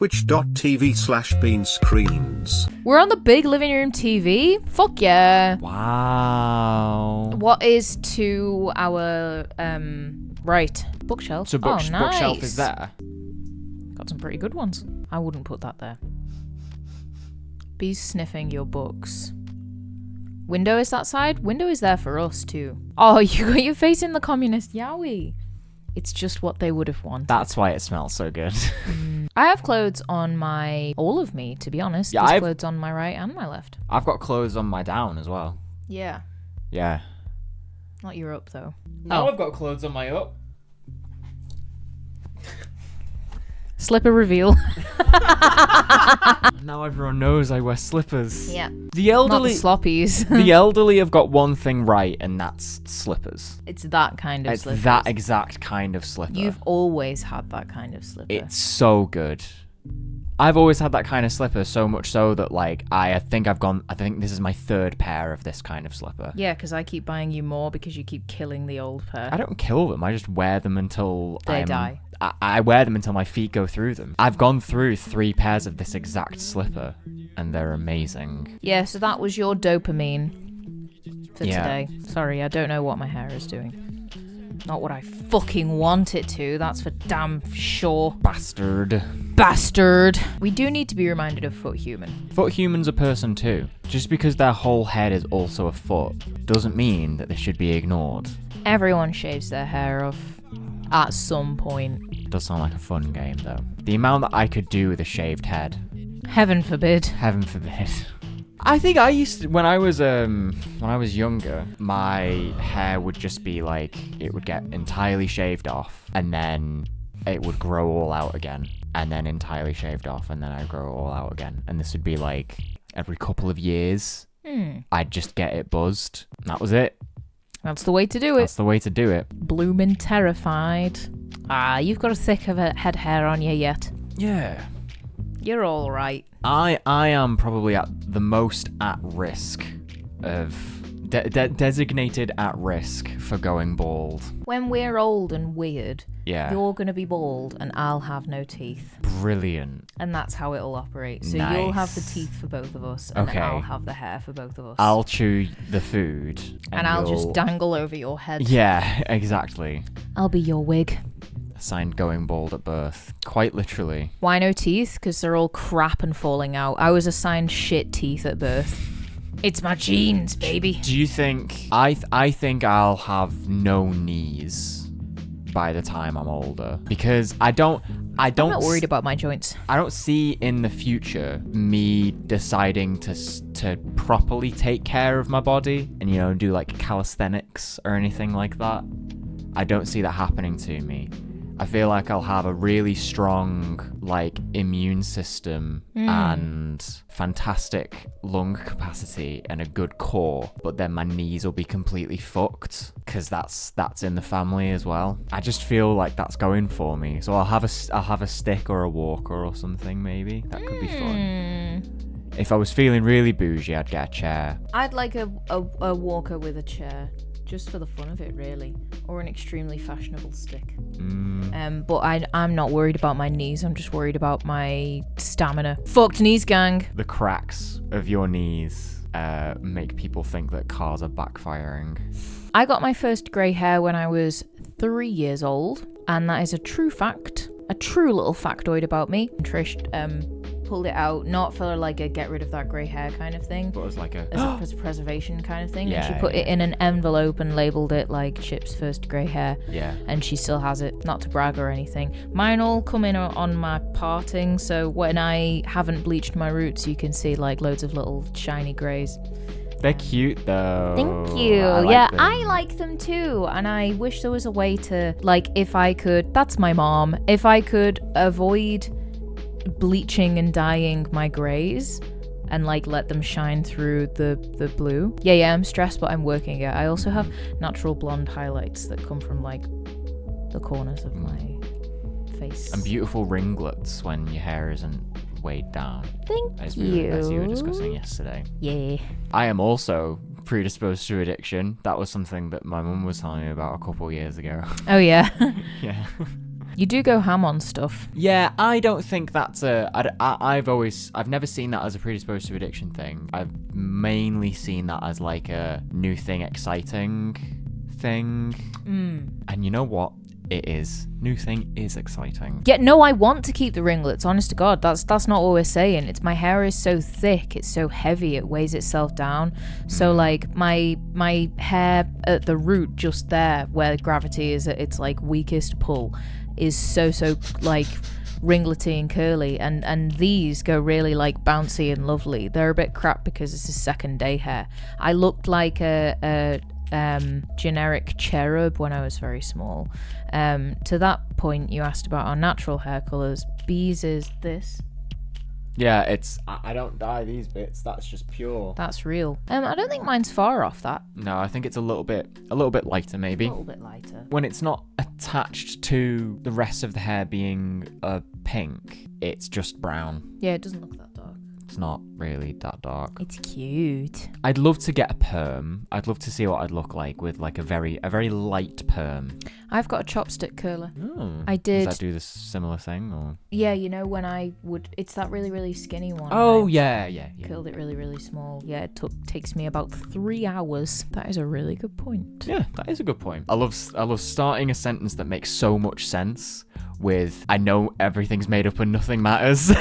twitch.tv/BEANSCREENS. We're on the big living room TV? Fuck yeah. Wow. What is to our, right, bookshelf? So nice. bookshelf is there? Got some pretty good ones. I wouldn't put that there. Bees sniffing your books. Window is that side? Window is there for us too. Oh, you got your face in the communist yowie. It's just what they would have wanted. That's why it smells so good. I have clothes on all of me, to be honest. Yeah, There's clothes on my right and my left. I've got clothes on my down as well. Yeah. Yeah. Not your up though. Now I've got clothes on my up. Slipper reveal. Now everyone knows I wear slippers. Yeah. The elderly, Not the sloppies. the elderly have got one thing right, and that's slippers. It's that kind of It's slipper. that exact kind of slipper. You've always had that kind of slipper. It's so good. I've always had that kind of slipper, so much so that like I think this is my third pair of this kind of slipper. Yeah, because I keep buying you more because you keep killing the old pair. I don't kill them. I just wear them until They die. I wear them until my feet go through them. I've gone through 3 pairs of this exact slipper, and they're amazing. Yeah, so that was your dopamine for Yeah. today. Sorry, I don't know what my hair is doing. Not what I fucking want it to, that's for damn sure. Bastard. Bastard. We do need to be reminded of foot human. Foot human's a person too. Just because their whole head is also a foot doesn't mean that they should be ignored. Everyone shaves their hair off at some point. Does sound like a fun game though. The amount that I could do with a shaved head. Heaven forbid. Heaven forbid. I think I used to, when I was younger, my hair would just be like, it would get entirely shaved off, and then it would grow all out again, and then entirely shaved off, and then I'd grow all out again. And this would be like every couple of years, I'd just get it buzzed. And that was it. That's the way to do it. That's the way to do it. Bloomin' terrified. Ah, you've got a thick of a head hair on you yet. Yeah. You're all right. I am probably at the most at risk of designated at risk for going bald. When we're old and weird, Yeah. you're going to be bald and I'll have no teeth. Brilliant. And that's how it'll operate. So Nice. you'll have the teeth for both of us, and Okay. then I'll have the hair for both of us. I'll chew the food. and I'll just you'll- dangle over your head. Yeah, exactly. I'll be your wig. Signed going bald at birth. Quite literally. Why no teeth? Because they're all crap and falling out. I was assigned shit teeth at birth. It's my genes, baby. Do you think... I think I'll have no knees by the time I'm older. Because I don't... I'm not worried about my joints. I don't see in the future me deciding to properly take care of my body and, you know, do like calisthenics or anything like that. I don't see that happening to me. I feel like I'll have a really strong, like, immune system and fantastic lung capacity and a good core, but then my knees will be completely fucked because that's in the family as well. I just feel like that's going for me. So I'll have a stick or a walker or something maybe. That could be fun. If I was feeling really bougie, I'd get a chair. I'd like a walker with a chair. Just for the fun of it, really. Or an extremely fashionable stick. But I'm not worried about my knees. I'm just worried about my stamina. Fucked knees, gang. The cracks of your knees make people think that cars are backfiring. I got my first grey hair when I was 3 years old. And that is a true fact. A true little factoid about me. Trish pulled it out, not for like a get rid of that grey hair kind of thing. But it was like a... as a preservation kind of thing. And she Yeah, put it in an envelope and labelled it like Chip's first grey hair. Yeah. And she still has it, not to brag or anything. Mine all come in on my parting, so when I haven't bleached my roots, you can see like loads of little shiny greys. They're cute though. Thank you. I like them too. And I wish there was a way to, like, if I could, that's my mom, if I could avoid bleaching and dyeing my greys and like let them shine through the blue. Yeah, I'm stressed, but I'm working it. I also have natural blonde highlights that come from like the corners of my face. And beautiful ringlets when your hair isn't weighed down. Thank as you. As you were discussing yesterday. Yeah. I am also predisposed to addiction. That was something that my mum was telling me about a couple of years ago. Oh yeah. Yeah. You do go ham on stuff. Yeah, I don't think that's I've never seen that as a predisposed to addiction thing. I've mainly seen that as like a new thing, exciting thing. And you know what? It is. New thing is exciting. Yeah, no, I want to keep the ringlets, honest to God. That's not what we're saying. It's my hair is so thick, it's so heavy, it weighs itself down. So like my hair at the root just there where gravity is at its like weakest pull is so like ringlety and curly, and these go really like bouncy and lovely. They're a bit crap because it's a second day hair. I looked like a generic cherub when I was very small. To that point, you asked about our natural hair colours. Bees is this. Yeah, it's I don't dye these bits. That's just pure. That's real. I don't think mine's far off that. No, I think it's a little bit lighter maybe. A little bit lighter. When it's not attached to the rest of the hair being pink, it's just brown. Yeah, it doesn't look that dark. It's not really that dark. It's cute. I'd love to get a perm. I'd love to see what I'd look like with like a very light perm. I've got a chopstick curler. Oh. I did. Does that do this similar thing or? Yeah, you know when I would, it's that really skinny one. Oh right? yeah. Curled it really small. Yeah, it takes me about 3 hours. That is a really good point. Yeah, that is a good point. I love starting a sentence that makes so much sense with I know everything's made up and nothing matters.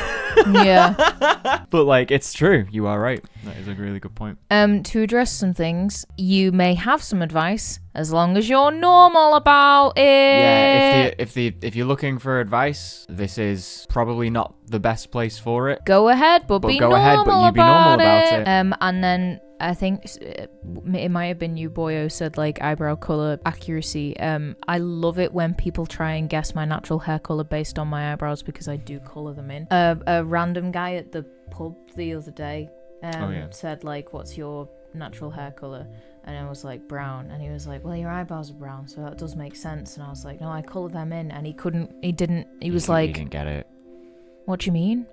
Yeah. But like it's true. You are right. That is a really good point. To address some things, you may have some advice as long as you're normal about it. Yeah, if you're looking for advice, this is probably not the best place for it. Go ahead, but be normal you be normal about it. And then I think it might have been you, Boyo, said like eyebrow color accuracy. I love it when people try and guess my natural hair color based on my eyebrows because I do color them in. A random guy at the pub the other day said like, "What's your natural hair color?" And I was like, brown. And he was like, well, your eyebrows are brown, so that does make sense. And I was like, no, I colour them in. And he was like... He didn't get it. What do you mean?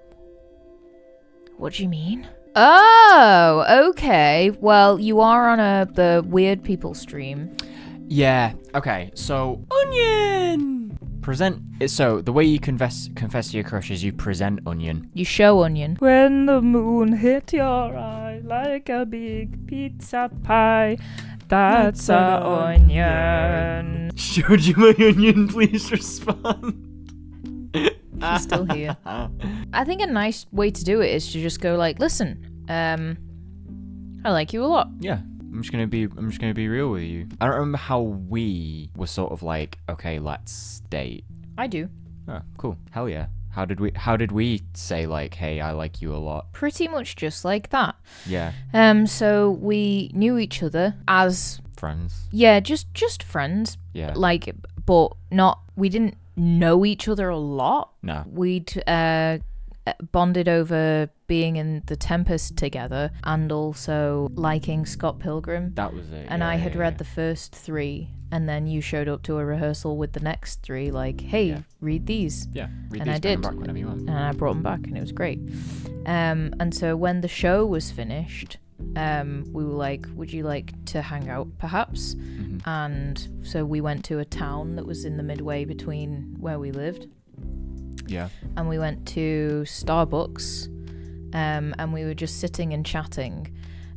What do you mean? Oh, okay. Well, you are on the Weird People stream. Yeah, okay. So, onion! So, the way you confess to your crush is you present onion. You show onion. When the moon hit your eye like a big pizza pie, that's a onion. Showed you my onion, please respond. She's still here. I think a nice way to do it is to just go like, listen, I like you a lot. Yeah. I'm just gonna be real with you. I don't remember how we were sort of like, okay, let's date. I do. Oh, cool. Hell yeah. How did we say like, hey, I like you a lot? Pretty much just like that. Yeah. So we knew each other as friends. Yeah, just friends. Yeah. Like, but we didn't know each other a lot. No. We'd bonded over being in The Tempest together and also liking Scott Pilgrim. That was it. And I had read the first 3, and then you showed up to a rehearsal with the next 3, like, hey, read these. Yeah, read and these. I did. Back whenever you want. And I brought them back, and it was great. And so when the show was finished, we were like, would you like to hang out perhaps? Mm-hmm. And so we went to a town that was in the midway between where we lived. Yeah. And we went to Starbucks, and we were just sitting and chatting.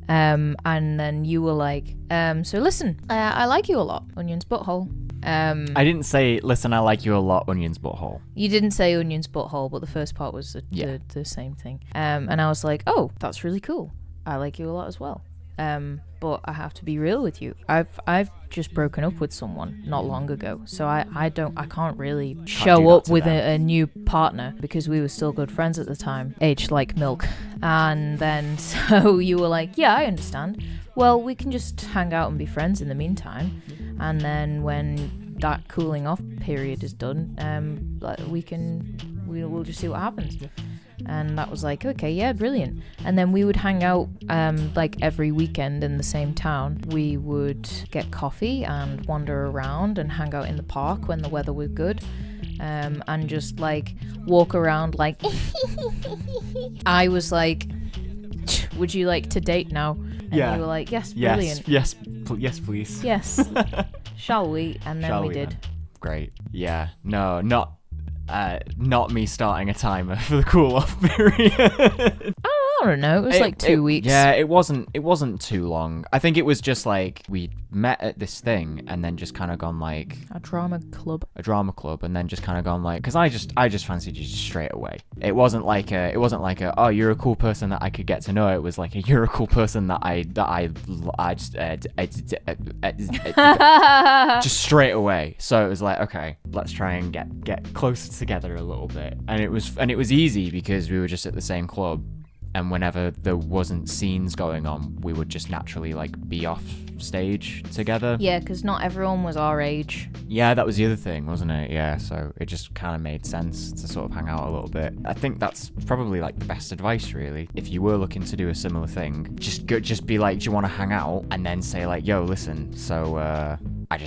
And then you were like, so listen, I like you a lot, Onion's butthole. I didn't say, listen, I like you a lot, Onion's butthole. You didn't say Onion's butthole, but the first part was the same thing. And I was like, oh, that's really cool. I like you a lot as well. But I have to be real with you. I've just broken up with someone not long ago, so I can't really show up with a new partner because we were still good friends at the time, aged like milk. And then so you were like, yeah, I understand. Well, we can just hang out and be friends in the meantime, and then when that cooling off period is done, we'll just see what happens. And that was like, okay, yeah, brilliant. And then we would hang out like every weekend in the same town. We would get coffee and wander around and hang out in the park when the weather was good, and just like walk around like I was like, would you like to date now? And you were like, yes, brilliant. Yes, please. Yes. Shall we? And then we did. great. Yeah, no, not me starting a timer for the cool off period. I don't know. It was like 2 weeks. Yeah, it wasn't too long. I think it was just like we met at this thing and then just kind of gone like A drama club, and then just kind of gone like, because I just fancied you straight away. It wasn't like a oh, you're a cool person that I could get to know. It was like you're a cool person that I just straight away. So it was like, okay, let's try and get closer together a little bit. And it was easy because we were just at the same club. And whenever there wasn't scenes going on, we would just naturally like be off stage together. Yeah, because not everyone was our age. Yeah, that was the other thing, wasn't it? Yeah, so it just kind of made sense to sort of hang out a little bit. I think that's probably like the best advice, really. If you were looking to do a similar thing, just be like, do you want to hang out? And then say like, yo, listen, so I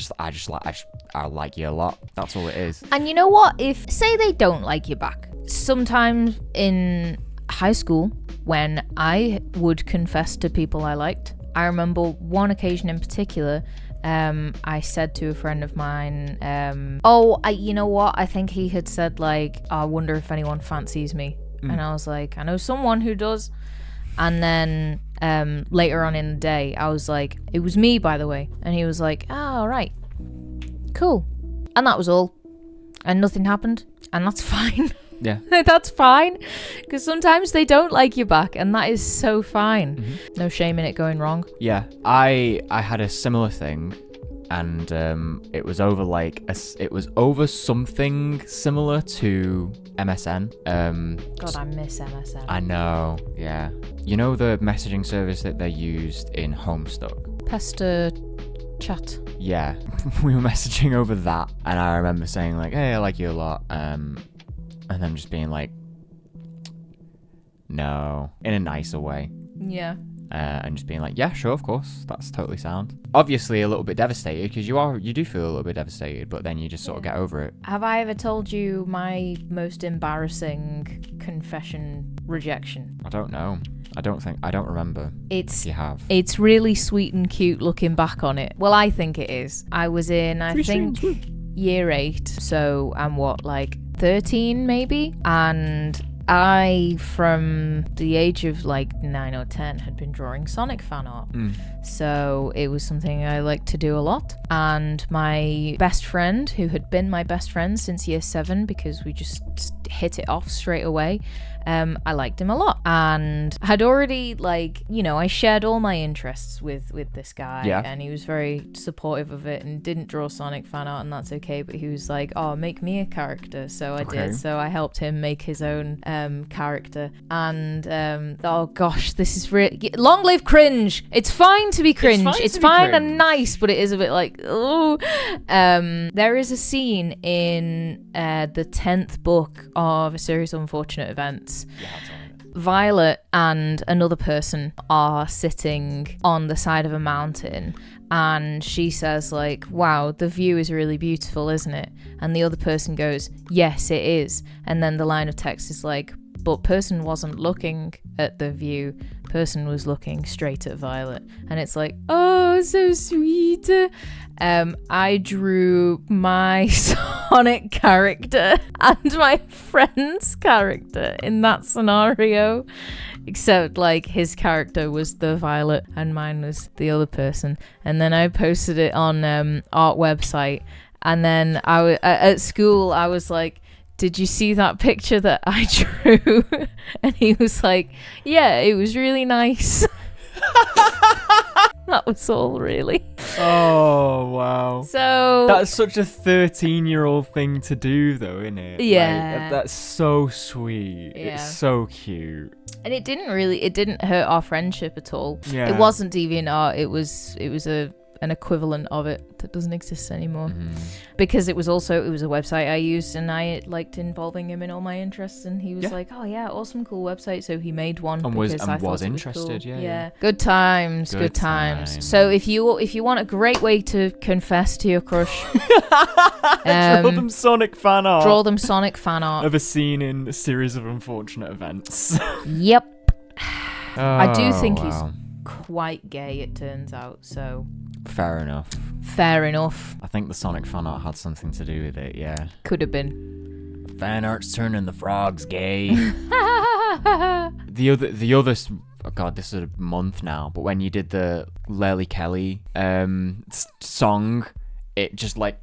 like you a lot. That's all it is. And you know what? If say they don't like you back, sometimes in high school, when I would confess to people I liked, I remember one occasion in particular, I said to a friend of mine, you know what? I think he had said like, I wonder if anyone fancies me. And I was like, I know someone who does. And then later on in the day, I was like, it was me, by the way. And he was like, oh, right. Cool. And that was all. And nothing happened. And that's fine. Yeah. That's fine. Because sometimes they don't like you back. And that is so fine. Mm-hmm. No shame in it going wrong. Yeah. I had a similar thing. And it was over something similar to MSN. God, I miss MSN. I know, yeah. You know the messaging service that they used in Homestuck? Pester chat. Yeah, we were messaging over that, and I remember saying like, "Hey, I like you a lot," and then just being like, "No," in a nicer way. Yeah. And just being like, yeah, sure, of course, that's totally sound. Obviously a little bit devastated, because you do feel a little bit devastated, but then you just sort of get over it. Have I ever told you my most embarrassing confession rejection? I don't know. I don't remember. If you have. It's really sweet and cute looking back on it. Well, I think it is. I was in, year 8, so I'm like 13 maybe, and I, from the age of like 9 or 10, had been drawing Sonic fan art. So it was something I liked to do a lot. And my best friend, who had been my best friend since year 7, because we just hit it off straight away, I liked him a lot. And had already, I shared all my interests with this guy. Yeah. And he was very supportive of it and didn't draw Sonic fan art, and that's okay. But he was like, oh, make me a character. So I did. So I helped him make his own character. And, oh gosh, this is really... Long live cringe! It's fine to be cringe. It's fine and nice, but it is a bit like, oh. There is a scene in the 10th book of A Series of Unfortunate Events. Violet and another person are sitting on the side of a mountain, and she says like, wow, the view is really beautiful, isn't it? And the other person goes, yes, it is. And then the line of text is like, but person wasn't looking at the view, person was looking straight at Violet. And it's like, oh, so sweet. I drew my Sonic character and my friend's character in that scenario, except like his character was the Violet and mine was the other person. And then I posted it on art website, and then at school I was like, did you see that picture that I drew? And he was like, yeah, it was really nice. That was all, really. Oh, wow. So that's such a 13-year-old thing to do, though, isn't it? Yeah. Like, that's so sweet. Yeah. It's so cute. And it didn't hurt our friendship at all. Yeah. It wasn't DeviantArt. It was an equivalent of it that doesn't exist anymore. Because it was a website I used, and I liked involving him in all my interests, and he was like, oh yeah, awesome, cool website. So he made one and because I thought was it interested. cool. Yeah. Good times. So if you want a great way to confess to your crush, draw them Sonic fan art of a scene in A Series of Unfortunate Events. Yep. Oh, I do think he's quite gay, it turns out, so Fair enough. Fair enough. I think the Sonic fan art had something to do with it, yeah. Could have been. Fan art's turning the frogs gay. The other oh god, this is a month now, but when you did the Lely Kelly song, it just like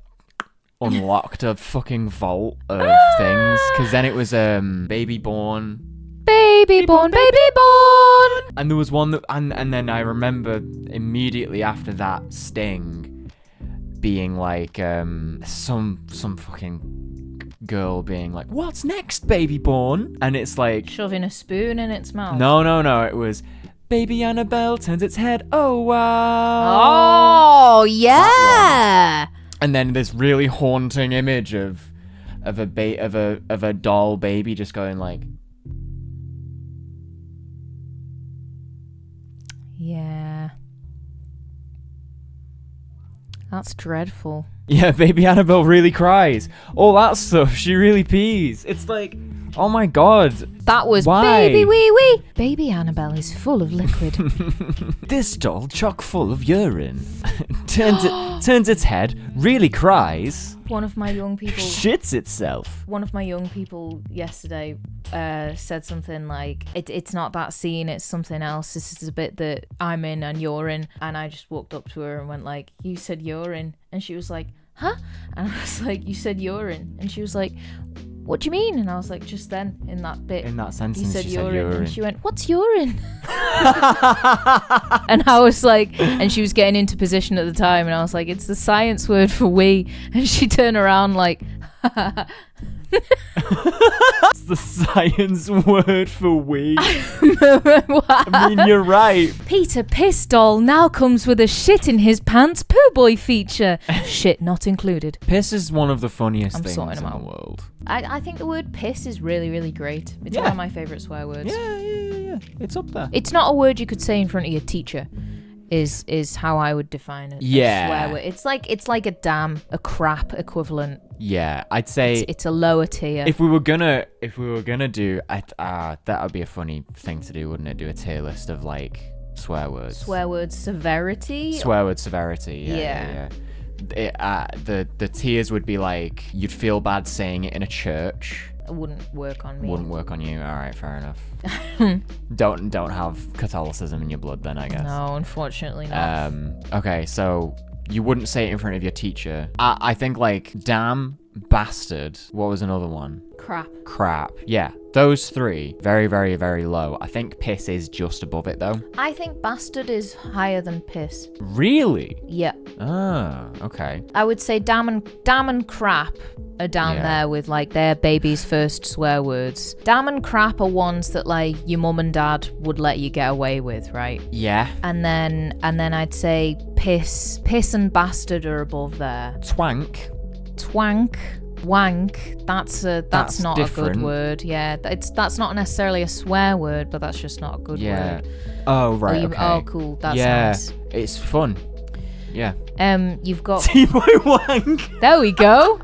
unlocked a fucking vault of things, because then it was baby born, Baby born, baby born. and there was one that, and then I remember immediately after that Sting being like some fucking girl being like, what's next, baby born? And it's like Shoving a spoon in its mouth. no, it was baby Annabelle turns its head, oh wow. Oh yeah. And then this really haunting image of a doll baby just going like, Yeah. That's dreadful. yeah, baby Annabelle really cries. All that stuff, she really pees. It's like, oh my god. That was Why? baby wee wee. Baby Annabelle is full of liquid. This doll chock full of urine. turns its head, really cries, One of my young people shits itself. yesterday said something like, it's not that scene, it's something else. This is a bit that I'm in and you're in. And I just walked up to her and went like, you said urine. And she was like, huh? And I was like, you said urine. And she was like, what do you mean? And I was like, just then in that bit, In that sentence, you said she said urine. urine. And she went, what's urine? And I was like, and she was getting into position at the time, and I was like, it's the science word for wee. And she turned around like, It's the science word for wee. What? I mean, you're right. Peter Piss Doll now comes with a shit in his pants poo boy feature. Shit not included. Piss is one of the funniest I'm things sorting in them the out. world. I think the word piss is really, really great. It's one Yeah. of my favourite swear words. Yeah. It's up there. It's not a word you could say in front of your teacher. Is how I would define it. Yeah. A swear word. It's like a damn, a crap equivalent. Yeah, I'd say It's a lower tier. if we were gonna do, that would be a funny thing to do, wouldn't it? Do a tier list of like swear words. Swear word severity. Swear word severity. Yeah. The tiers would be like, you'd feel bad saying it in a church. It wouldn't work on me. Wouldn't work on you. All right, fair enough. Don't have Catholicism in your blood then, I guess. No, unfortunately not. Okay, so you wouldn't say it in front of your teacher. I think like damn, bastard. What was another one? Crap. Yeah, those three, very, very, very low. I think piss is just above it though. I think bastard is higher than piss. Really? Yeah. Ah, okay. I would say damn and crap are down Yeah. there with like their baby's first swear words. Damn and crap are ones that like your mum and dad would let you get away with, right? Yeah. And then I'd say piss and bastard are above there. Twank. Twank, wank, that's not a different. good word. Yeah, that's not necessarily a swear word, but that's just not a good Yeah. word. Oh right. Okay. Oh, cool. That's yeah. nice. It's fun. Yeah. You've got. T-boy wank. There we go.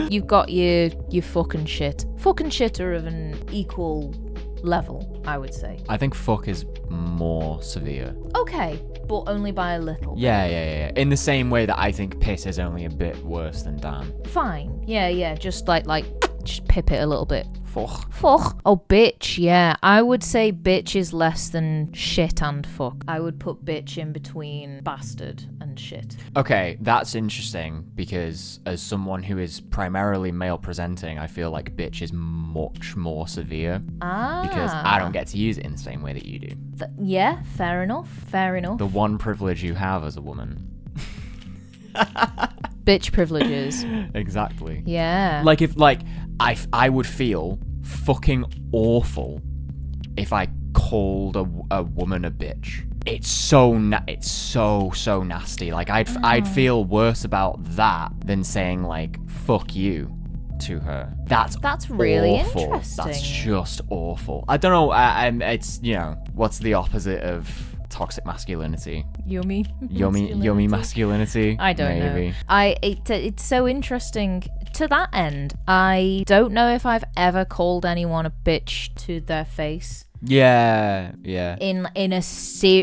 You've got your fucking shit. Fucking shit are of an equal level, I would say. I think fuck is more severe. Okay, but only by a little. Yeah. In the same way that I think piss is only a bit worse than damn. Fine. Yeah. Just just pip it a little bit. Fuck. Fuck. Oh, bitch, yeah. I would say bitch is less than shit and fuck. I would put bitch in between bastard and shit. Okay, that's interesting because as someone who is primarily male presenting, I feel like bitch is much more severe because I don't get to use it in the same way that you do. Yeah, fair enough. The one privilege you have as a woman. Bitch privileges. Exactly. Yeah. Like if I would feel fucking awful if I called a woman a bitch. It's so nasty. Like I'd feel worse about that than saying like fuck you to her. That's really awful. interesting. That's just awful. I don't know. It's what's the opposite of toxic masculinity. Yummy. Yummy masculinity. I don't maybe. know. It's so interesting. To that end, I don't know if I've ever called anyone a bitch to their face. Yeah. In a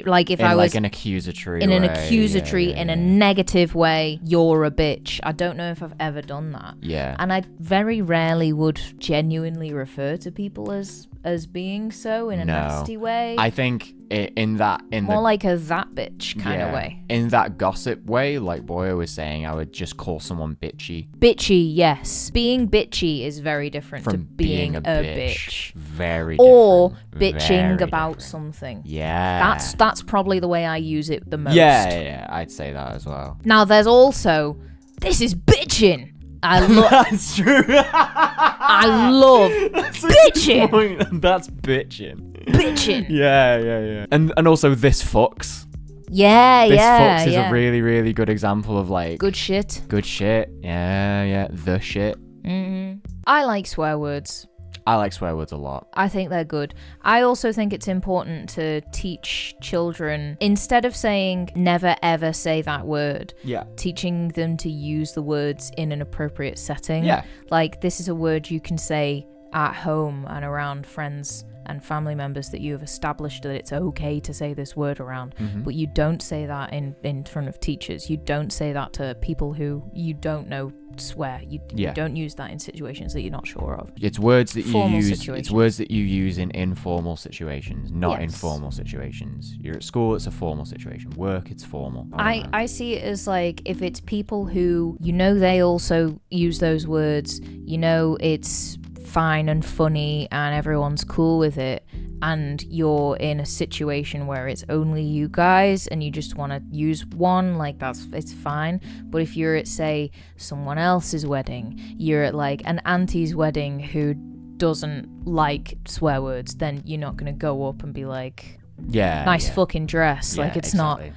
like if in I was like an accusatory in way. an accusatory yeah. in a negative way, you're a bitch. I don't know if I've ever done that. Yeah. And I very rarely would genuinely refer to people as being so in a nasty way. I think more like a that bitch kind of way. In that gossip way, like Boyo was saying, I would just call someone bitchy. Bitchy, yes. Being bitchy is very different From to being a bitch. Very or different. bitching Very about different. something. Yeah. That's probably the way I use it the most. Yeah, I'd say that as well. Now there's also, this is bitching. That's true. I love bitching. That's bitching. Bitching. Yeah. And also this fucks. Yeah, This yeah. fucks is yeah. a really, really good example of like good shit. Good shit. Yeah. The shit. I like swear words. I like swear words a lot. I think they're good. I also think it's important to teach children, instead of saying never ever say that word, teaching them to use the words in an appropriate setting. Yeah. Like, this is a word you can say at home and around friends and family members that you have established that it's okay to say this word around, but you don't say that in front of teachers. You don't say that to people who you don't know swear. You don't use that in situations that you're not sure of. It's words that you use. Situations. It's words that you use in informal situations, not informal situations. You're at school, it's a formal situation. Work, it's formal. I see it as like, if it's people who they also use those words, it's fine and funny and everyone's cool with it, and you're in a situation where it's only you guys and you just want to use one, like it's fine. But if you're at, say, someone else's wedding, you're at like an auntie's wedding who doesn't like swear words, then you're not going to go up and be like, nice fucking dress. Yeah, like, it's exactly.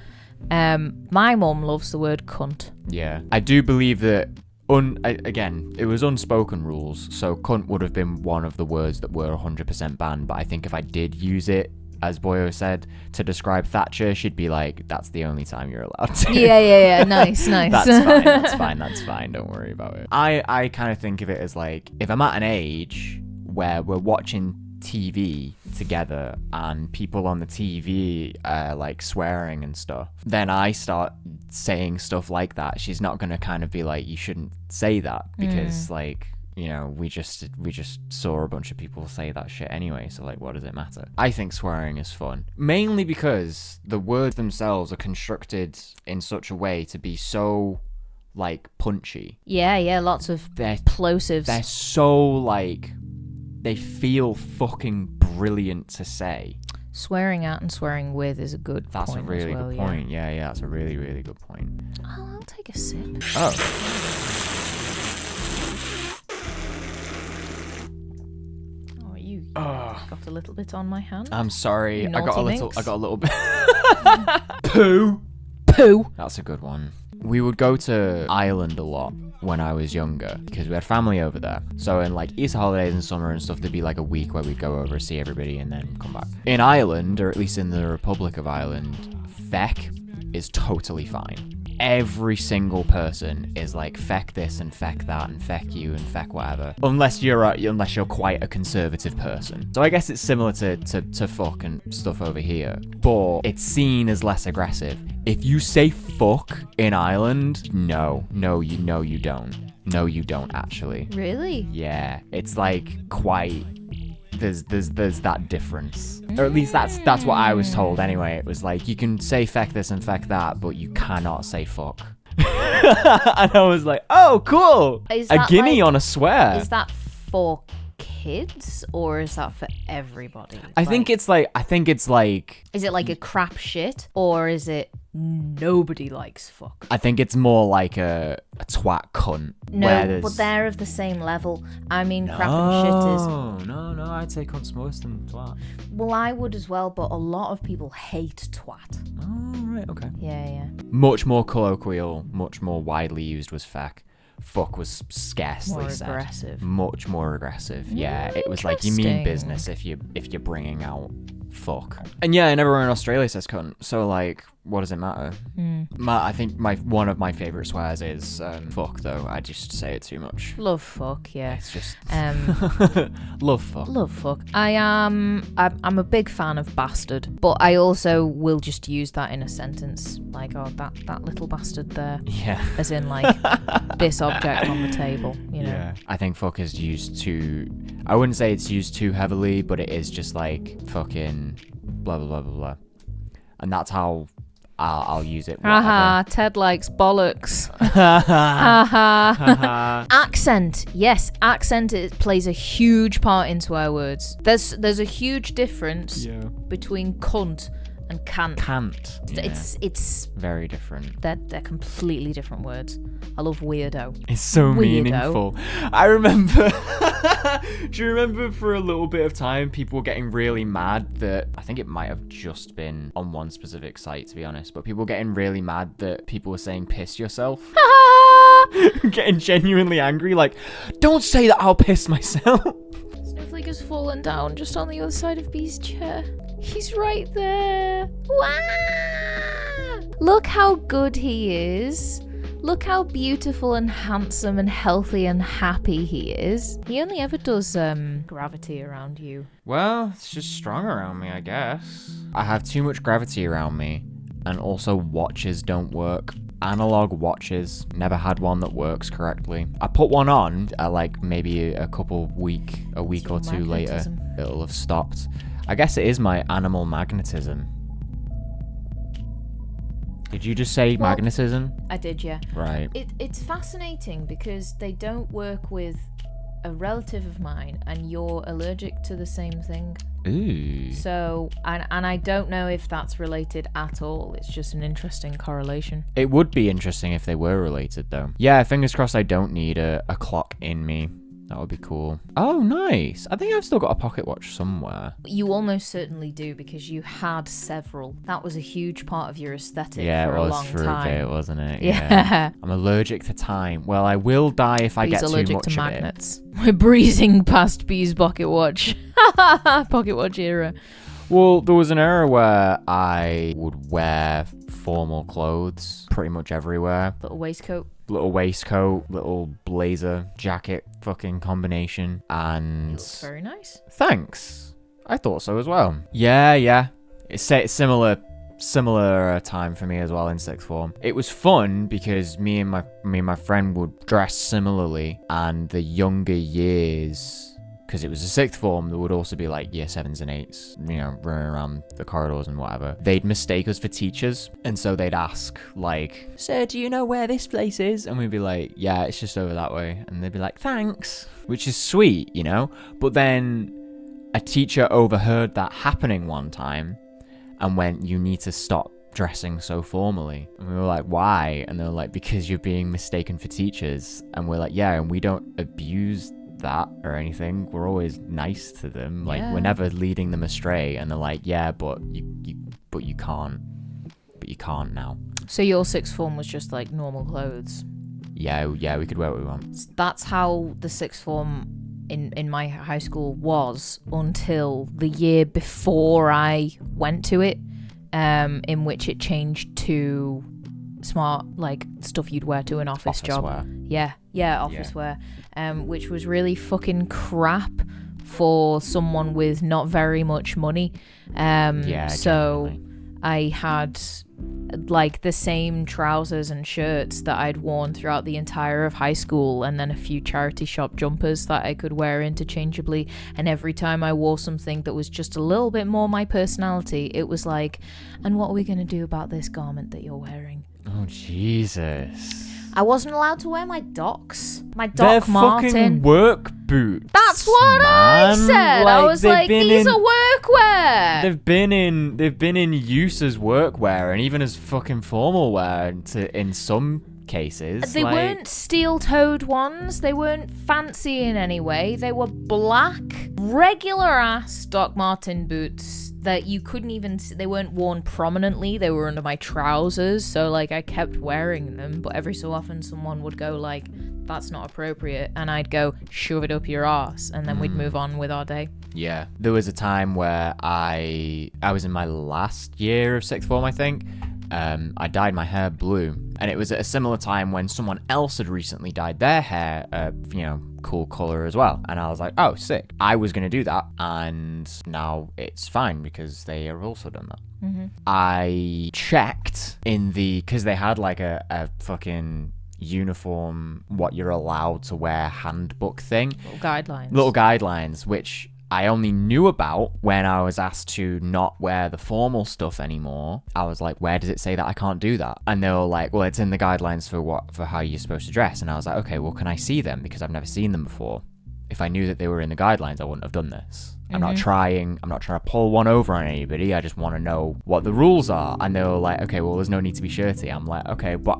not. My mum loves the word cunt. Yeah, I do believe that again, it was unspoken rules, so cunt would have been one of the words that were 100% banned, but I think if I did use it, as Boyo said, to describe Thatcher, she'd be like, that's the only time you're allowed to. Yeah. Nice. That's fine, don't worry about it. I kind of think of it as like, if I'm at an age where we're watching TV together and people on the TV are like swearing and stuff, then I start saying stuff like that. She's not gonna kind of be like, you shouldn't say that, because like, we just saw a bunch of people say that shit anyway, so like, what does it matter? I think swearing is fun, mainly because the words themselves are constructed in such a way to be so like punchy. Yeah, lots of plosives. They're so like, they feel fucking brilliant to say. Swearing at and swearing with is a good point. That's a really good point. Yeah, that's a really, really good point. I'll take a sip. Oh. Oh, you got a little bit on my hand. I'm sorry. I got a little bit. Poo. That's a good one. We would go to Ireland a lot when I was younger because we had family over there. So in like Easter holidays and summer and stuff, there'd be like a week where we'd go over, see everybody, and then come back. In Ireland, or at least in the Republic of Ireland, feck is totally fine. Every single person is like, feck this and feck that and feck you and feck whatever, unless you're quite a conservative person. So I guess it's similar to fuck and stuff over here, but it's seen as less aggressive. If you say fuck in Ireland, no, you don't. No, you don't actually. Really? Yeah, it's like quite. There's that difference, or at least that's what I was told anyway. It was like, you can say feck this and feck that, but you cannot say fuck. And I was like, oh, cool. A guinea on a swear. Is that for kids or is that for everybody? I think it's like. Is it like a crap shit or is it nobody likes fuck? I think it's more like a twat cunt. No, but they're of the same level. I mean, crap and shit is. No, I'd say cunt's worse than twat. Well, I would as well, but a lot of people hate twat. Oh, right, okay. Yeah. Much more colloquial, much more widely used was feck. Fuck was scarcely said. More aggressive. Much more aggressive. Yeah, it was like, you mean business if you're bringing out fuck. And yeah, and everyone in Australia says cunt. So like, what does it matter? I think one of my favourite swears is fuck, though. I just say it too much. Love fuck, yeah. It's just love fuck. I'm a big fan of bastard, but I also will just use that in a sentence, like, oh, that little bastard there. Yeah. As in, like, this object on the table, you know. Yeah. I think fuck is used too. I wouldn't say it's used too heavily, but it is just like fucking blah blah blah blah blah, and that's how I'll use it. Haha, Ted likes bollocks. Accent. Yes, accent plays a huge part in swear words. There's a huge difference between cunt and cant. Cant. Yeah. It's very different. They're completely different words. I love weirdo. It's so meaningful. I remember. Do you remember for a little bit of time people were getting really mad that, I think it might have just been on one specific site, to be honest, but people were getting really mad that people were saying piss yourself. Getting genuinely angry, like, don't say that, I'll piss myself. Snowflake has fallen down just on the other side of Bee's chair. He's right there. Wow! Look how good he is. Look how beautiful and handsome and healthy and happy he is. He only ever does gravity around you. Well, it's just strong around me, I guess. I have too much gravity around me, and also watches don't work. Analog watches, never had one that works correctly. I put one on like maybe a week or two later, it'll have stopped. I guess it is my animal magnetism. Did you just say magnetism? I did, yeah. Right. It's fascinating because they don't work with a relative of mine, and you're allergic to the same thing. Ooh. So, and I don't know if that's related at all. It's just an interesting correlation. It would be interesting if they were related, though. Yeah, fingers crossed I don't need a clock in me. That would be cool. Oh, nice. I think I've still got a pocket watch somewhere. You almost certainly do, because you had several. That was a huge part of your aesthetic for a long time. Yeah, it was for a bit, wasn't it? Yeah. I'm allergic to time. Well, I will die if I get too much of it. He's allergic to magnets. We're breezing past Bee's pocket watch. Pocket watch era. Well, there was an era where I would wear formal clothes pretty much everywhere. Little waistcoat, little blazer, jacket fucking combination, and... It looks very nice. Thanks. I thought so as well. Yeah. It's similar time for me as well in sixth form. It was fun because me and my friend would dress similarly, and the younger years... Because it was a sixth form, there would also be like year 7s and 8s, you know, running around the corridors and whatever. They'd mistake us for teachers, and so they'd ask, like, "Sir, do you know where this place is?" And we'd be like, "Yeah, it's just over that way." And they'd be like, "Thanks," which is sweet, you know? But then a teacher overheard that happening one time and went, "You need to stop dressing so formally." And we were like, "Why?" And they were like, "Because you're being mistaken for teachers." And we're like, "Yeah, and we don't abuse that or anything. We're always nice to them. Like, we're never leading them astray." And they're like, "Yeah, but you can't now." So your sixth form was just like normal clothes? Yeah, we could wear what we want. That's how the sixth form in my high school was until the year before I went to it, in which it changed to smart, like, stuff you'd wear to an office job. Wear. Office wear, which was really fucking crap for someone with not very much money. So genuinely. I had like the same trousers and shirts that I'd worn throughout the entire of high school, and then a few charity shop jumpers that I could wear interchangeably. And every time I wore something that was just a little bit more my personality, it was like, "And what are we going to do about this garment that you're wearing?" Oh, Jesus. I wasn't allowed to wear my Docs. My Doc Marten. They're fucking work boots. That's what I said. I was like, these are workwear. They've been in use as workwear and even as fucking formal wear in some cases. They weren't steel-toed ones. They weren't fancy in any way. They were black, regular-ass Doc Marten boots that you couldn't even... They weren't worn prominently. They were under my trousers, so, like, I kept wearing them. But every so often, someone would go, like, "That's not appropriate." And I'd go, "Shove it up your arse." And then we'd move on with our day. Yeah. There was a time where I was in my last year of sixth form, I think. I dyed my hair blue, and it was at a similar time when someone else had recently dyed their hair, cool color as well. And I was like, oh, sick. I was going to do that, and now it's fine because they have also done that. I checked because they had like a fucking uniform, what you're allowed to wear handbook thing. Little guidelines, which I only knew about when I was asked to not wear the formal stuff anymore. I was like, where does it say that I can't do that? And they were like, well, it's in the guidelines for how you're supposed to dress. And I was like, okay, well, can I see them? Because I've never seen them before. If I knew that they were in the guidelines, I wouldn't have done this. I'm not trying to pull one over on anybody. I just want to know what the rules are. And they were like, okay, well, there's no need to be shirty. I'm like, okay, but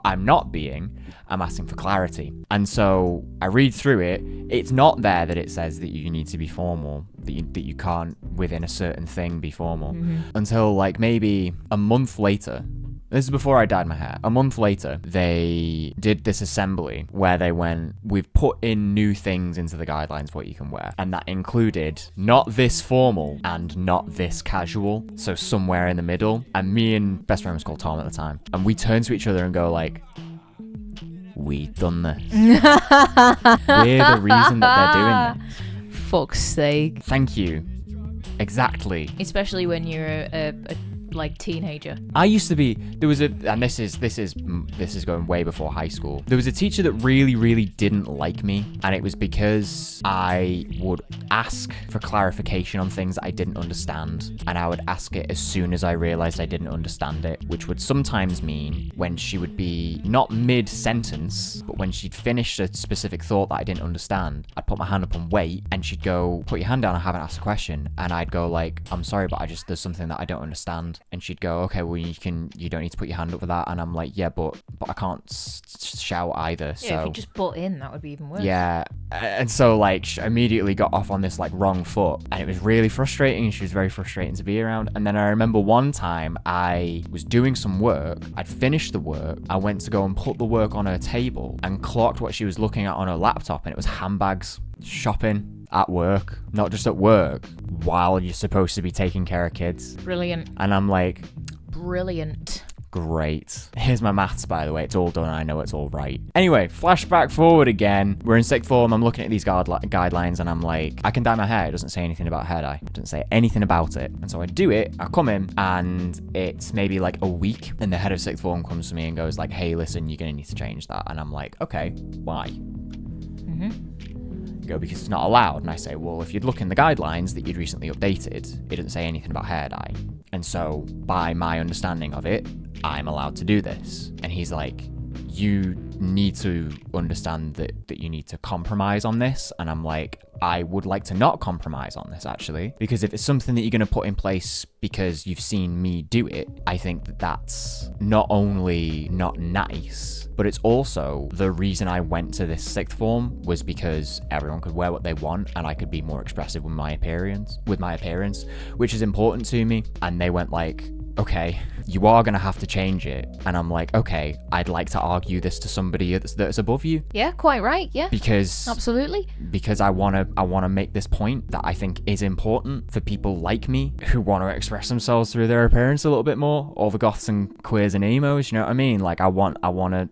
I'm not being. I'm asking for clarity. And so I read through it. It's not there that it says that you need to be formal, that you can't, within a certain thing, be formal. Until like maybe a month later. This is before I dyed my hair. A month later, they did this assembly where they went, we've put in new things into the guidelines for what you can wear. And that included not this formal and not this casual. So somewhere in the middle. And me and best friend was called Tom at the time. And we turned to each other and go like, we done this. We're the reason that they're doing this. Fuck's sake. Thank you. Exactly. Especially when you're a like teenager. I used to be, and this is going way before high school. There was a teacher that really, really didn't like me, and it was because I would ask for clarification on things that I didn't understand, and I would ask it as soon as I realized I didn't understand it, which would sometimes mean when she would be not mid-sentence, but when she'd finished a specific thought that I didn't understand, I'd put my hand up and wait, and she'd go, put your hand down, I haven't asked a question, and I'd go like, I'm sorry, but there's something that I don't understand. And she'd go, okay, well, you don't need to put your hand up for that. And I'm like, yeah, but I can't shout either. Yeah, so if you just butt in, that would be even worse. Yeah. And so like she immediately got off on this like wrong foot, and it was really frustrating. She was very frustrating to be around. And then I remember one time I was doing some work. I'd finished the work. I went to go and put the work on her table and clocked what she was looking at on her laptop, and it was handbags. Shopping at work, not just at work, while you're supposed to be taking care of kids. Brilliant. And I'm like, brilliant. Great. Here's my maths, by the way. It's all done. I know it's all right. Anyway, flashback forward again. We're in sixth form. I'm looking at these guidelines, and I'm like, I can dye my hair. It doesn't say anything about hair dye. It doesn't say anything about it. And so I do it. I come in, and it's maybe like a week, and the head of sixth form comes to me and goes like, hey, listen, you're going to need to change that. And I'm like, okay, why? Go, because it's not allowed. And I say, well, if you'd look in the guidelines that you'd recently updated, it doesn't say anything about hair dye. And so by my understanding of it, I'm allowed to do this. And he's like, you need to understand that you need to compromise on this. And I'm like, I would like to not compromise on this, actually, because if it's something that you're going to put in place because you've seen me do it, I think that that's not only not nice, but it's also the reason I went to this sixth form was because everyone could wear what they want and I could be more expressive with my appearance, which is important to me. And they went like, okay, you are going to have to change it. And I'm like, okay, I'd like to argue this to somebody that's above you. Yeah, quite right. Yeah. Absolutely. Because I want to make this point that I think is important for people like me who want to express themselves through their appearance a little bit more, all the goths and queers and emos, you know what I mean? Like I want to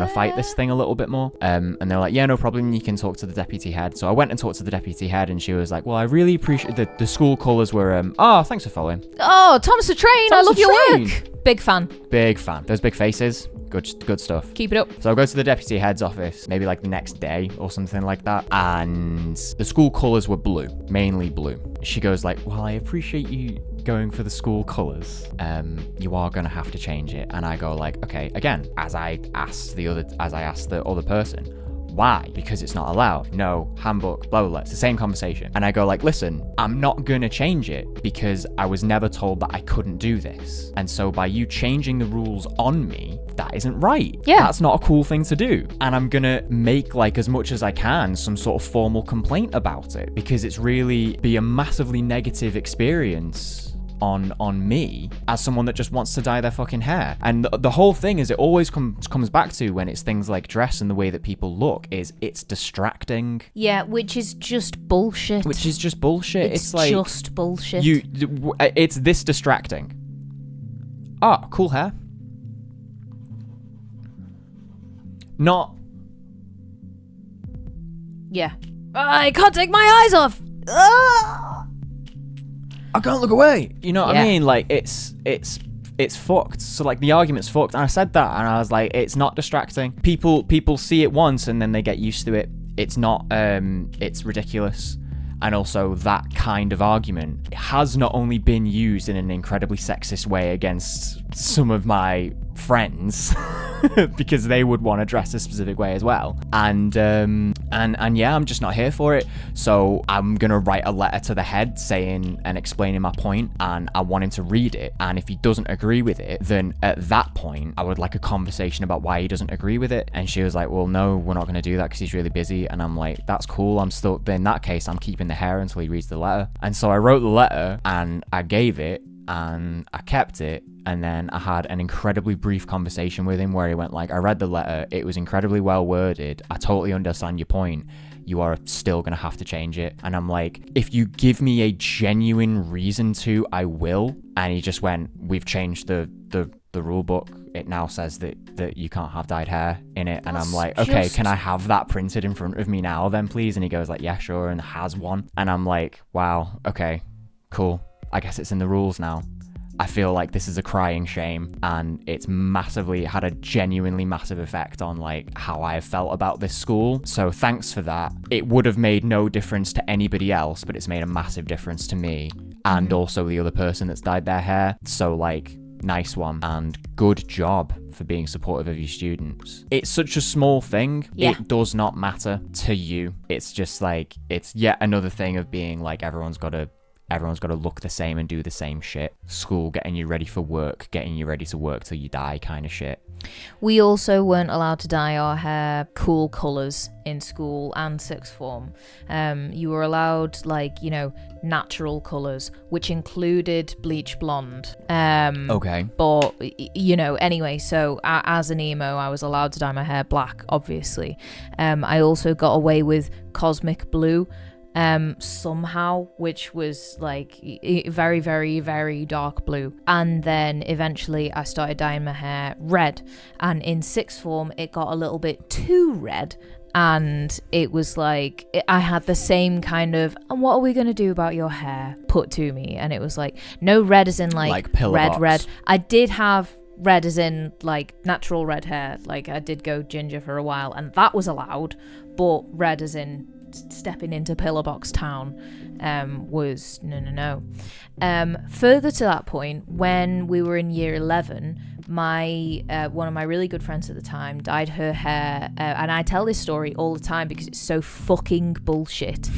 fight this thing a little bit more. And they're like, yeah, no problem. You can talk to the deputy head. So I went and talked to the deputy head, and she was like, well, I really appreciate the school colours were, thanks for following. Oh, Thomas the Train. I love your work. Big fan. Those big faces. Good stuff. Keep it up. So I go to the deputy head's office, maybe like the next day or something like that. And the school colours were blue, mainly blue. She goes like, well, I appreciate you going for the school colours. You are going to have to change it. And I go like, okay, again, as I asked the other person, why? Because it's not allowed. No, handbook, blah, blah, blah. It's the same conversation. And I go like, listen, I'm not going to change it because I was never told that I couldn't do this. And so by you changing the rules on me, that isn't right. Yeah. That's not a cool thing to do. And I'm going to make like as much as I can some sort of formal complaint about it because it's really be a massively negative experience on me as someone that just wants to dye their fucking hair. And the whole thing is, it always comes back to, when it's things like dress and the way that people look, is it's distracting. Yeah, which is just bullshit. It's like just bullshit. It's this distracting. Ah, cool hair. Not. Yeah. I can't take my eyes off. I can't look away. You know what Yeah. I mean? Like, it's fucked. So like, the argument's fucked. And I said that, and I was like, it's not distracting. People see it once and then they get used to it. It's not. It's ridiculous. And also, that kind of argument has not only been used in an incredibly sexist way against some of my friends, because they would want to dress a specific way as well. And yeah, I'm just not here for it. So I'm gonna write a letter to the head saying and explaining my point, and I want him to read it. And if he doesn't agree with it, then at that point, I would like a conversation about why he doesn't agree with it. And she was like, well, no, we're not gonna do that because he's really busy. And I'm like, that's cool. In that case, I'm keeping the hair until he reads the letter. And so I wrote the letter and I gave it, and I kept it. And then I had an incredibly brief conversation with him where he went like, I read the letter, it was incredibly well worded, I totally understand your point, you are still gonna have to change it. And I'm like, if you give me a genuine reason to, I will. And he just went, we've changed the rule book, it now says that you can't have dyed hair in it. And I'm like, okay, can I have that printed in front of me now then, please? And he goes like, yeah, sure, and has one. And I'm like, wow, okay, cool, I guess it's in the rules now. I feel like this is a crying shame, and it's had a genuinely massive effect on like how I felt about this school. So thanks for that. It would have made no difference to anybody else, but it's made a massive difference to me and also the other person that's dyed their hair. So like, nice one, and good job for being supportive of your students. It's such a small thing. Yeah. It does not matter to you. It's just like, it's yet another thing of being like, everyone's got to look the same and do the same shit. School getting you ready for work, getting you ready to work till you die kind of shit. We also weren't allowed to dye our hair cool colours in school and sixth form. You were allowed, like, you know, natural colours, which included bleach blonde. Okay. But, you know, anyway, so as an emo, I was allowed to dye my hair black, obviously. I also got away with cosmic blue. Somehow, which was like very, very, very dark blue. And then eventually I started dyeing my hair red, and in sixth form it got a little bit too red, and it was like I had the same kind of, and what are we going to do about your hair put to me, and it was like, no red as in like red. I did have red as in like natural red hair, like I did go ginger for a while and that was allowed, but red as in stepping into pillar box town was no. Further to that point, when we were in year 11, my one of my really good friends at the time dyed her hair, and I tell this story all the time because it's so fucking bullshit.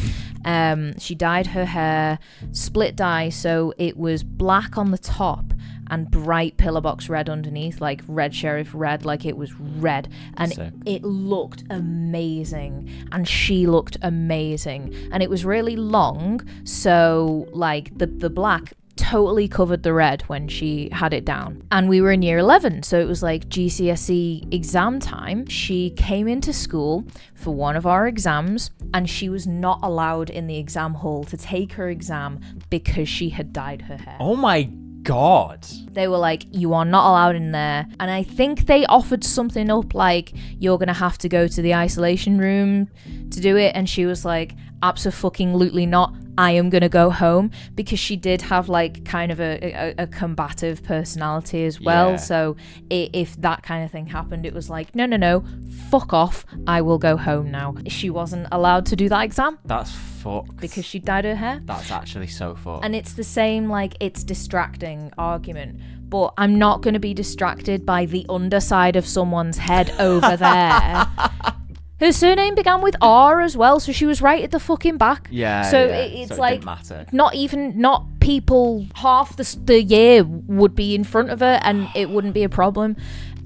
She dyed her hair split dye, so it was black on the top and bright pillar box red underneath, like red sheriff red, like it was red, and it looked amazing, and she looked amazing, and it was really long, so like the black totally covered the red when she had it down. And we were in year 11, so it was like GCSE exam time. She came into school for one of our exams, and she was not allowed in the exam hall to take her exam because she had dyed her hair. Oh my God. They were like, you are not allowed in there. And I think they offered something up like, you're gonna have to go to the isolation room to do it, and she was like, abso-fucking-lutely not, I am gonna go home, because she did have like kind of a combative personality as well. Yeah. So if that kind of thing happened, it was like, no, fuck off, I will go home now. She wasn't allowed to do that exam. That's fucked. Because she dyed her hair. That's actually so fucked. And it's the same, like, it's distracting argument, but I'm not going to be distracted by the underside of someone's head over there. Her surname began with R as well, so she was right at the fucking back. Yeah. So yeah. it's so it like, didn't matter. not people half the year would be in front of her and it wouldn't be a problem.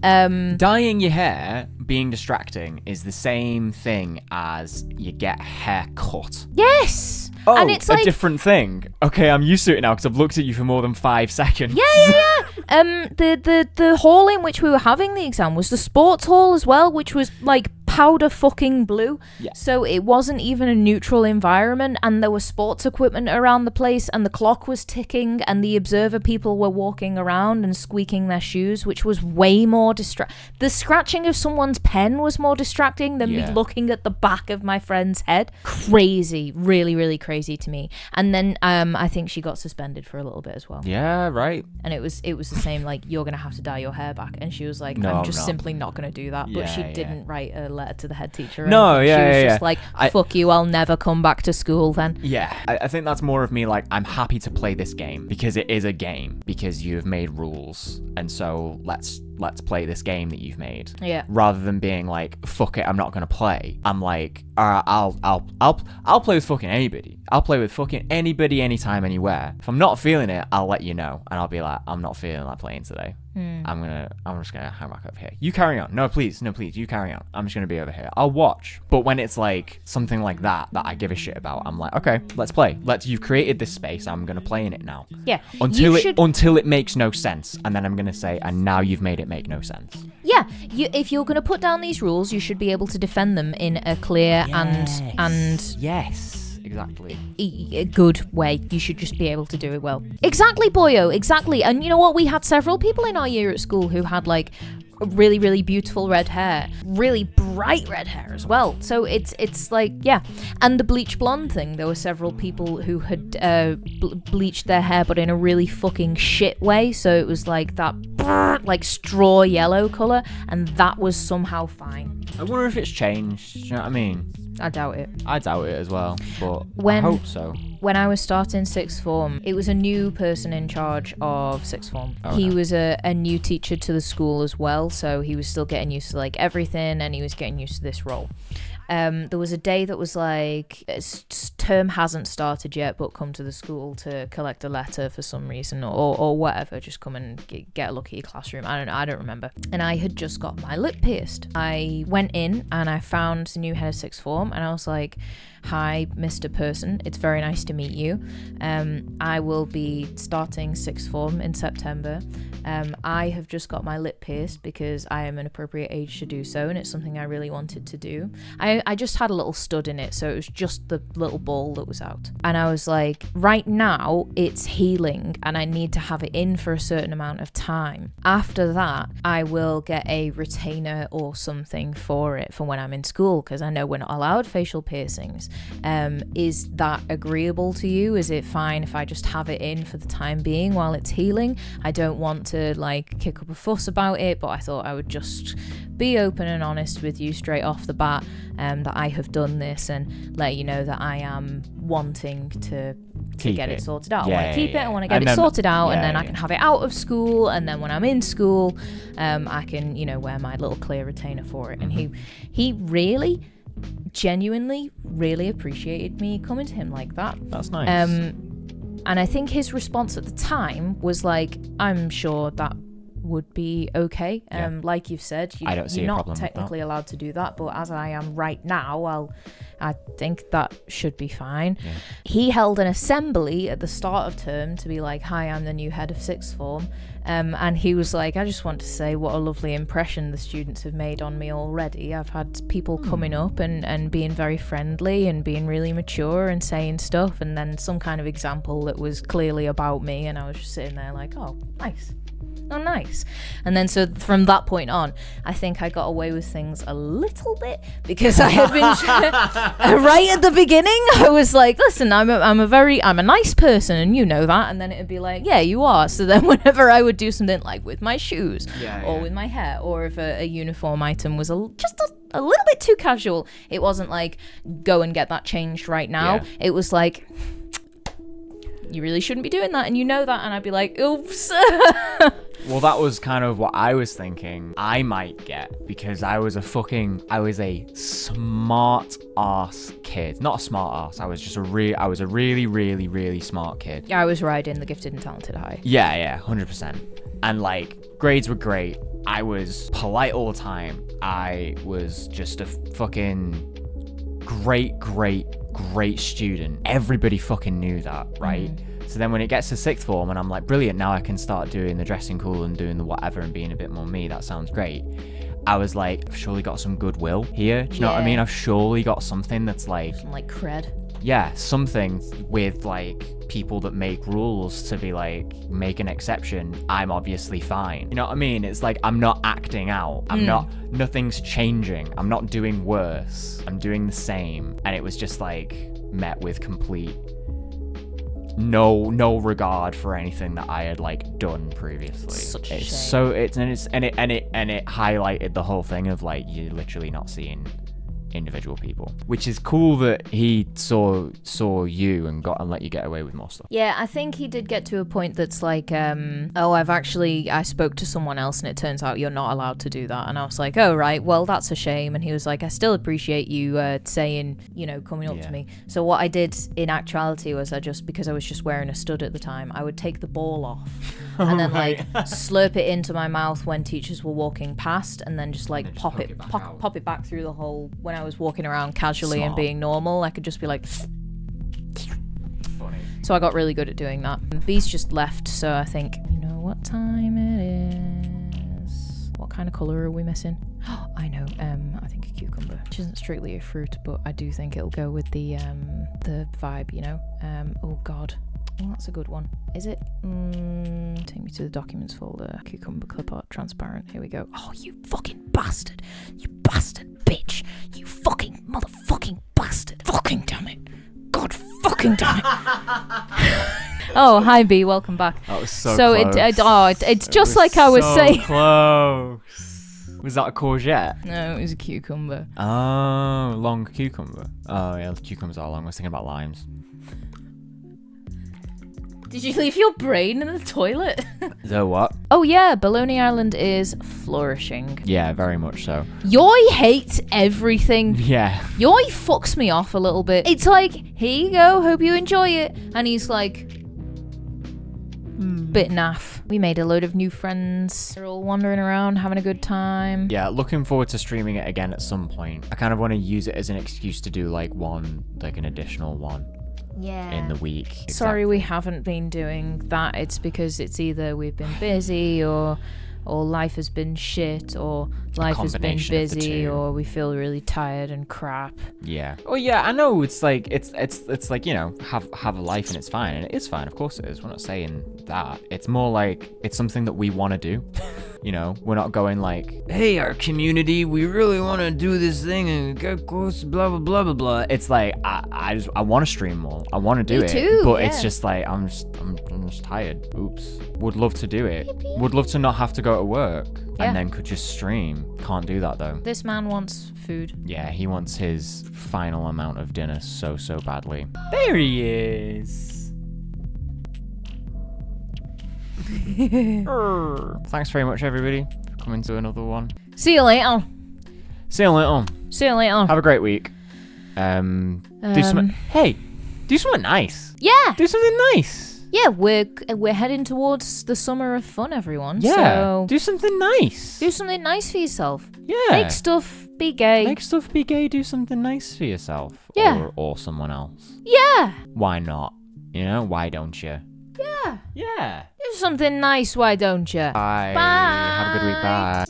Dyeing your hair being distracting is the same thing as you get a haircut. Yes. Oh, and it's a like, different thing. Okay, I'm used to it now because I've looked at you for more than 5 seconds. yeah. The hall in which we were having the exam was the sports hall as well, which was like powder fucking blue. Yeah. So it wasn't even a neutral environment, and there was sports equipment around the place, and the clock was ticking, and the observer people were walking around and squeaking their shoes, which was way more the scratching of someone's pen was more distracting than me looking at the back of my friend's head. Crazy, really crazy to me. And then I think she got suspended for a little bit as well. Yeah, right. And it was the same, like, you're gonna have to dye your hair back, and she was like, No, I'm just not. simply not gonna do that. But Yeah, she yeah. didn't write a letter to the head teacher or No, anything. yeah, She was yeah, just yeah. like, fuck you, I'll never come back to school then. Yeah, I think that's more of me like, I'm happy to play this game because it is a game, because you've made rules, and so let's play this game that you've made. Yeah. Rather than being like, fuck it, I'm not gonna play. I'm like, alright, I'll play with fucking anybody. I'll play with fucking anybody, anytime, anywhere. If I'm not feeling it, I'll let you know, and I'll be like, I'm not feeling like playing today. I'm just gonna hang back up here. You carry on. No, please, you carry on. I'm just gonna be over here. I'll watch. But when it's like something like that I give a shit about, I'm like, okay, let's play. You've created this space. I'm gonna play in it now. Yeah. Until it makes no sense, and then I'm gonna say, and now you've made it make no sense. Yeah, if you're going to put down these rules, you should be able to defend them in a clear and yes, exactly, a good way. You should just be able to do it well. Exactly, boyo, exactly. And you know what? We had several people in our year at school who had like really beautiful red hair, really bright red hair as well. So it's like, yeah. And the bleach blonde thing, there were several people who had bleached their hair, but in a really fucking shit way. So it was like that like straw yellow color, and that was somehow fine. I wonder if it's changed. Do you know what I mean? I doubt it. I doubt it as well, but I hope so. When I was starting sixth form, it was a new person in charge of sixth form. Okay. He was a new teacher to the school as well, so he was still getting used to like everything, and he was getting used to this role. There was a day that was like, term hasn't started yet, but come to the school to collect a letter for some reason, or whatever. Just come and get a look at your classroom. I don't remember. And I had just got my lip pierced. I went in and I found the new head of sixth form, and I was like, hi, Mr. Person. It's very nice to meet you. I will be starting sixth form in September. I have just got my lip pierced because I am an appropriate age to do so, and it's something I really wanted to do. I just had a little stud in it, so it was just the little ball that was out. And I was like, right now it's healing and I need to have it in for a certain amount of time. After that, I will get a retainer or something for it for when I'm in school, because I know we're not allowed facial piercings. Is that agreeable to you? Is it fine if I just have it in for the time being while it's healing? I don't want to like kick up a fuss about it, but I thought I would just be open and honest with you straight off the bat, that I have done this, and let you know that I am wanting to get it sorted out. I want to keep it, I want to get it sorted out, and then I can have it out of school, and then when I'm in school, I can, wear my little clear retainer for it. And he really genuinely really appreciated me coming to him like that. That's nice. And I think his response at the time was like, I'm sure that would be okay. Like you've said, you're not technically allowed to do that, but as I am right now, I think that should be fine. Yeah. He held an assembly at the start of term to be like, hi, I'm the new head of sixth form. And he was like, I just want to say what a lovely impression the students have made on me already. I've had people coming up and being very friendly and being really mature and saying stuff, and then some kind of example that was clearly about me, and I was just sitting there like, oh, nice. Oh, nice. And then so from that point on, I think I got away with things a little bit, because I had been right at the beginning. I was like, listen, I'm a nice person, and you know that. And then it'd be like, yeah, you are. So then whenever I would do something like with my shoes or with my hair, or if a uniform item was just a little bit too casual, it wasn't like, go and get that changed right now. Yeah. It was like, you really shouldn't be doing that, and you know that. And I'd be like, oops. Well, that was kind of what I was thinking I might get, because I was a smart ass kid. Not a smart ass. I was a really, really, really smart kid. Yeah, I was riding the gifted and talented high. Yeah, 100%. And like, grades were great. I was polite all the time. I was just a fucking great great student. Everybody fucking knew that, right? So then when it gets to sixth form and I'm like, brilliant, now I can start doing the dressing cool and doing the whatever and being a bit more me, that sounds great. I was like, I've surely got some goodwill here. Do you know what I mean? I've surely got something that's like... Some, like, cred. Yeah, something with like people that make rules to be like, make an exception. I'm obviously fine. You know what I mean? It's like, I'm not acting out. Nothing's changing. I'm not doing worse. I'm doing the same. And it was just like met with complete no regard for anything that I had like done previously. Such a it's shame. so it's and it highlighted the whole thing of like, you're literally not seeing individual people, which is cool that he saw you and let you get away with more stuff. Yeah, I think he did get to a point that's like, I spoke to someone else and it turns out you're not allowed to do that. And I was like, oh, right, well, that's a shame. And he was like, I still appreciate you saying, coming up to me. So what I did in actuality was because I was just wearing a stud at the time, I would take the ball off and then like slurp it into my mouth when teachers were walking past and then just like pop it back through the hole when I was walking around casually and being normal. I could just be like... Funny. So I got really good at doing that. B's just left, so I think, you know what time it is. What kind of colour are we missing? I know, I think a cucumber. Which isn't strictly a fruit, but I do think it'll go with the vibe, oh god. Well, that's a good one. Is it? Take me to the documents folder. Cucumber clip art transparent. Here we go. Oh, you fucking bastard. You bastard bitch. You fucking motherfucking bastard. Fucking damn it. God fucking damn it. Oh, hi B. Welcome back. That was so close. It's just like I was saying. Close. Was that a courgette? No, it was a cucumber. Oh, long cucumber. Oh yeah, the cucumbers are long. I was thinking about limes. Did you leave your brain in the toilet? The what? Oh yeah, Baloney Island is flourishing. Yeah, very much so. Yoy hates everything. Yeah. Yoy fucks me off a little bit. It's like, here you go, hope you enjoy it. And he's like, bit naff. We made a load of new friends. They're all wandering around, having a good time. Yeah, looking forward to streaming it again at some point. I kind of want to use it as an excuse to do like an additional one. Yeah. In the week. Sorry we haven't been doing that. It's because it's either we've been busy or life has been shit or life has been busy or we feel really tired and crap. Yeah. Oh yeah, I know it's like it's like, have a life and it's fine, and it is fine, of course it is. We're not saying that. It's more like it's something that we want to do. We're not going like, hey, our community, we really want to do this thing and get close, blah blah blah blah blah. It's like I want to stream more. I want to do it, too, but yeah. it's just like I'm just tired. Oops. Would love to do it. Would love to not have to go to work and then could just stream. Can't do that though. This man wants food. Yeah, he wants his final amount of dinner so badly. There he is. Thanks very much, everybody, for coming to another one. See you later. See you later. See you later. Have a great week. Do something. Hey, do something nice. Yeah. Do something nice. Yeah, we're heading towards the summer of fun, everyone. Yeah. So do something nice. do something nice for yourself. Yeah. Make stuff. Be gay. Make stuff. Be gay. Do something nice for yourself. Yeah. Or someone else. Yeah. Why not? Why don't you? Yeah. Yeah. Do something nice. Why don't you? Bye. Bye. Have a good week. Bye.